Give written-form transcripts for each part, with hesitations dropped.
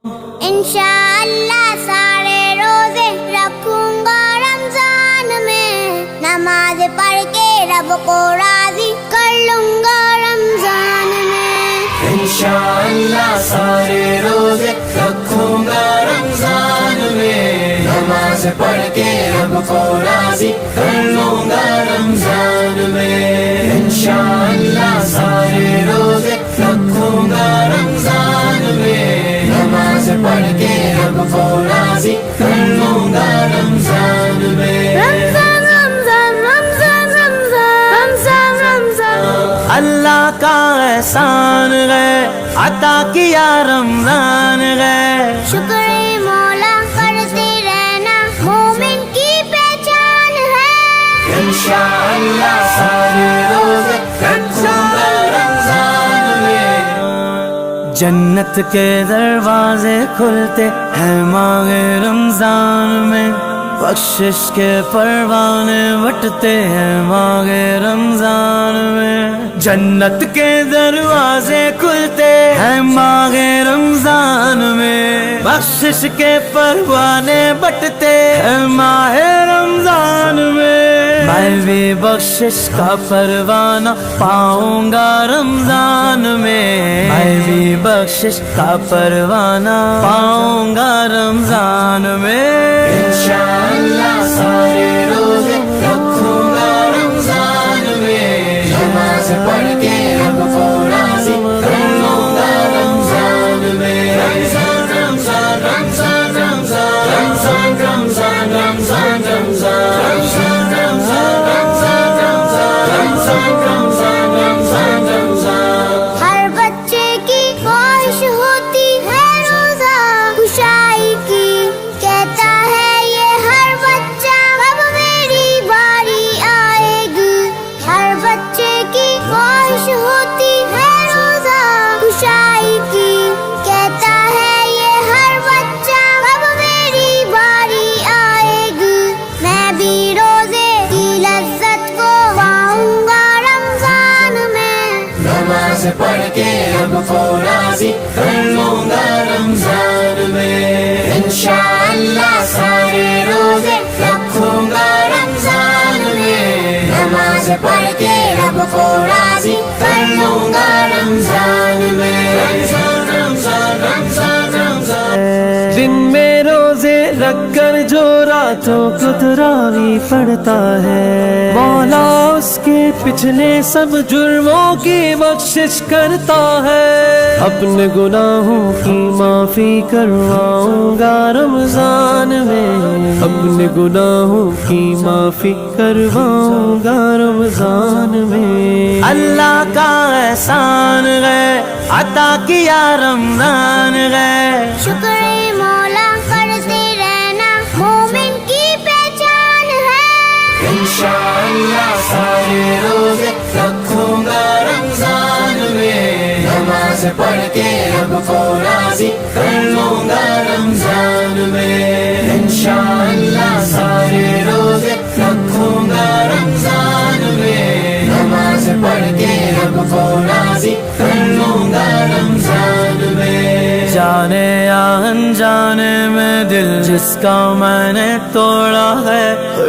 इंशाअल्लाह सारे रोजे रखूंगा रमजान में, नमाज पढ़ के रब को राजी कर लूंगा रमजान में। इंशाअल्लाह सारे रोजे रखूंगा रमजान में, नमाज पढ़ के रब को राजी कर लूंगा रमजान में। इंशाअल्लाह सारे रोजे रखूंगा रमजान में, नमाज पढ़ के रब को राजी कर लूंगा रमजान में। रमजान रमजान रमजान रमजान रमजान रमजान अल्लाह का एहसान है, अता किया रमजान है। शुक्र मौला करते रहना मोमिन की पहचान है। इंशाअल्लाह सारे रोजे रखूंगा रमजान में। जन्नत के दरवाजे खुलते हैं मांगे रमजान में, बख्शिश के परवाने बटते हैं मांगे रमजान में। जन्नत के दरवाजे खुलते हैं मांगे रमजान में, बख्शिश के परवाने बटते हैं माहे रमजान में। मैं भी बख्शिश का परवाना पाऊंगा रमजान में, मैं भी बख्शिश का परवाना पाऊंगा रमजान में। इंशाअल्लाह सारे रोजे रखूंगा रमजान में, नमाज पढ़ के रब को राजी कर लूंगा रमजान में। रमजान रमजान रमजान रमजान रमजान रमजान रमजान रमजान रमजान रमजान रमजान रमजान रमजान। हर बच्चे की ख्वाहिश होती है रोजा खुशाई की, कहता है ये हर बच्चा कब मेरी बारी आएगी। हर बच्चे की ख्वाहिश होती है रोजा खुशाई की, कहता है ये हर बच्चा कब मेरी बारी आएगी। मैं भी रोजे की लज्जत को पाऊंगा रमजान में, नमाज पढ़ के रब को राजी कर लूंगा रमजान में। इंशाअल्लाह सारे रोजे रखूंगा रमजान में, नमाज पढ़ के रब को राजी कर लूंगा रमजान में। रमजान रमजान रमजान रमजान। दिन में रोजे रखकर जो रातों को तरावी पढ़ता है, मौला उसके पिछले सब जुर्मों की बख्शिश करता है। अपने गुनाहों की माफी करवाऊंगा रमजान में, अपने गुनाहों की माफी करवाऊंगा रमजान में। अल्लाह का एहसान है, अता किया रमजान है। शुक्र मौला करते रहना मोमिन की पहचान है। इंशाअल्लाह सारे रोजे रखूंगा रमजान में, नमाज पढ़ के रब को राजी कर लूंगा रमजान में। इंशाअल्लाह सारे रोजे रखूंगा रमजान में, नमाज पढ़ के रब को राजी कर लूंगा रमजान में। जाने या अनजाने में दिल जिसका मैंने तोड़ा है,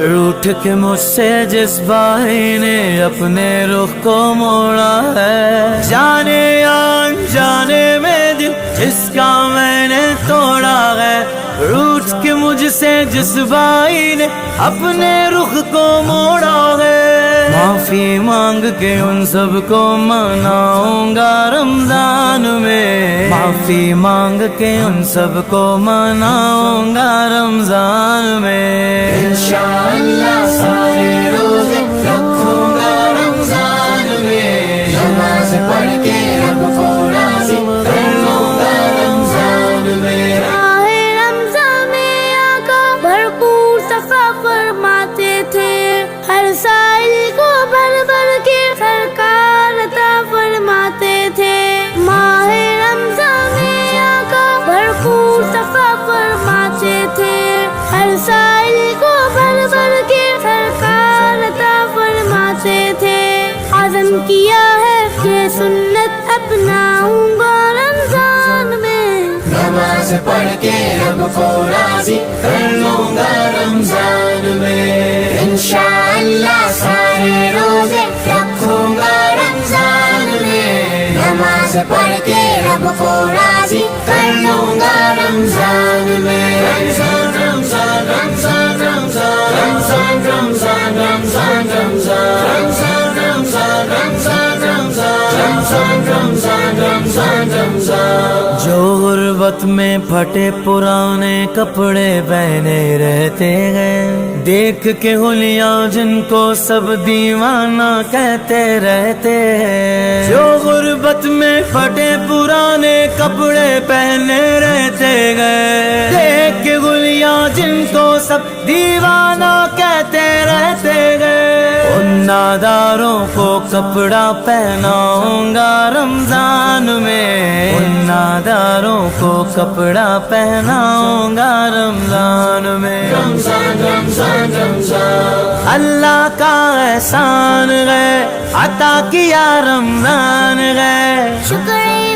रूठ के मुझसे जिस भाई ने अपने रुख को मोड़ा है। जाने या अनजाने में दिल जिसका मैंने तोड़ा है, रूठ के मुझसे जिस भाई ने अपने रुख को मोड़ा है। माफी मांग के उन सबको मनाऊंगा रमजान में, माफी मांग के उन सबको मनाऊंगा रमजान में। इंशाअल्लाह सारे रोजे रखूंगा रमजान में, नमाज पढ़ के रब को राजी कर लूंगा रमजान में। माहे रमजान में आका भरपूर सफा फरमाते थे, हर साइल को भर भर के सरकार अता फरमाते थे। माहे रमजान में आका भरपूर सफा फरमाते थे, हर साइल को भर भर के सरकार अता फरमाते थे। आज़म किया है कि सुन्नत अपनाऊंगा रमजान में, नमाज نماز پڑھ کے رب کو راضی کر لوں گا رمضان میں انشاءاللہ سارے روزے رکھوں گا رمضان میں نماز پڑھ کے رب کو راضی کر لوں گا رمضان میں رمضان رمضان رمضان رمضان رمضان رمضان رمضان رمضان رمضان رمضان رمضان رمضان رمضان جو غربت میں پھٹے پرانے کپڑے پہنے رہتے ہیں دیکھ کے حلیہ جن کو سب دیوانہ کہتے رہتے ہیں جو غربت میں پھٹے پرانے کپڑے پہنے رہتے گئے دیکھ کے حلیہ جن کو سب دیوانہ کہتے رہتے گئے ان ناداروں کو کپڑا پہناؤں گا رمضان میں ان ناداروں کو کپڑا پہناؤں گا رمضان میں رمضان رمضان رمضان اللہ کا احسان ہے عطا کیا رمضان ہے شکر